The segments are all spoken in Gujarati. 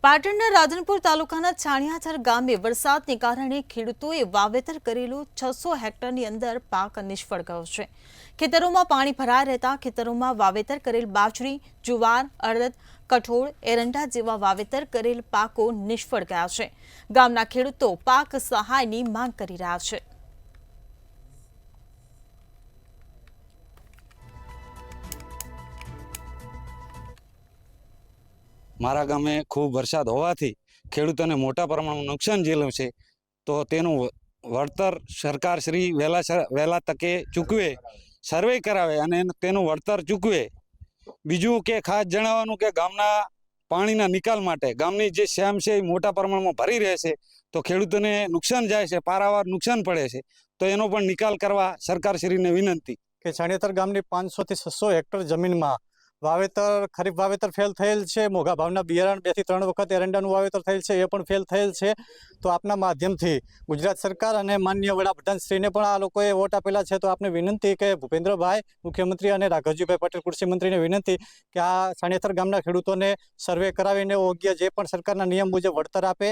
પાટણના રાધનપુર તાલુકાના છાણિયાછર ગામે વરસાદને કારણે ખેડૂતોએ વાવેતર કરેલું 600 હેક્ટરની અંદર પાક નિષ્ફળ ગયો છે। ખેતરોમાં પાણી ભરાઈ રહેતા ખેતરોમાં વાવેતર કરેલ બાજરી, જુવાર, અડદ, કઠોળ, એરંડા જેવા વાવેતર કરેલ પાકો નિષ્ફળ ગયા છે। ગામના ખેડૂતો પાક સહાયની માંગ કરી રહ્યા છે। મારા ગામે ખૂબ વરસાદ હોવાથી ખેડૂતોને મોટા પ્રમાણમાં નુકસાન ઝીલ્યું છે, તો તેનું વળતર સરકાર શ્રી વહેલા તકે ચૂકવે, સર્વે કરાવે અને તેનું વળતર ચૂકવે। બીજું કે ખાસ જણાવવાનું કે ગામના પાણીના નિકાલ માટે ગામની જે શ્યામ છે એ મોટા પ્રમાણમાં ભરી રહે છે, તો ખેડૂતોને નુકસાન જાય છે, પારાવાર નુકસાન પડે છે, તો એનો પણ નિકાલ કરવા સરકારશ્રીને વિનંતી કે છાણિયાતર ગામની 500 થી 600 હેક્ટર જમીનમાં ખરીફ વાવેતર ફેલ થયેલ છે। મોંઘા ભાવના બિયારણ 2 થી 3 વખત એરંડાનું વાવેતર થયેલ છે, એ પણ ફેલ થયેલ છે। તો આપના માધ્યમથી ગુજરાત સરકાર અને માનનીય વડાપ્રધાનશ્રીને પણ આ લોકોએ વોટ આપેલા છે, તો આપને વિનંતી કે ભૂપેન્દ્રભાઈ મુખ્યમંત્રી અને રાઘવજીભાઈ પટેલ કૃષિ મંત્રીને વિનંતી કે આ છાણિયાતર ગામના ખેડૂતોને સર્વે કરાવીને યોગ્ય જે પણ સરકારના નિયમ મુજબ વળતર આપે।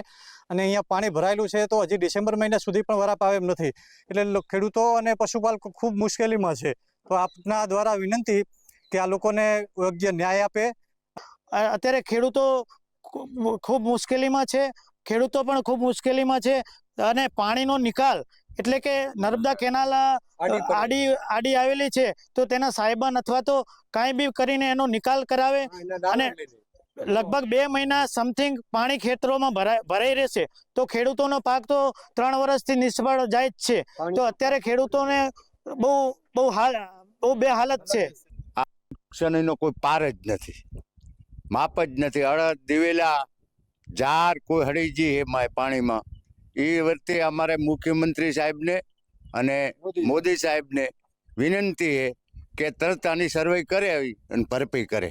અને અહીંયા પાણી ભરાયેલું છે, તો હજી ડિસેમ્બર મહિના સુધી પણ વરાપ આવે એમ નથી, એટલે ખેડૂતો અને પશુપાલકો ખૂબ મુશ્કેલીમાં છે। તો આપના દ્વારા વિનંતી કે આ લોકોને યોગ્ય ન્યાય આપે। અત્યારે ખેડૂતો ખૂબ મુશ્કેલીમાં છે, ખેડૂતો પણ ખૂબ મુશ્કેલીમાં છે અને પાણીનો નિકાલ એટલે કે નર્મદા કેનાલ આડી આવેલી છે, તો તેના સાહેબાન અથવા તો કાંઈ બી કરીને એનો નિકાલ કરાવે। અને લગભગ 2 મહિના સમથિંગ પાણી ખેતરોમાં ભરાઈ રહેશે તો ખેડૂતોનો પાક તો 3 વર્ષથી નિષ્ફળ જાય જ છે। તો અત્યારે ખેડૂતોને બહુ બેહાલત છે। નુકસાનીનો કોઈ પાર જ નથી, માપ જ નથી। અડદ, દિવેલા, જાર કોઈ હળીજી એમાં પાણીમાં। એ વખતે અમારે મુખ્યમંત્રી સાહેબને અને મોદી સાહેબને વિનંતી છે કે તરત આની સર્વે કરે અને ભરપાઈ કરે।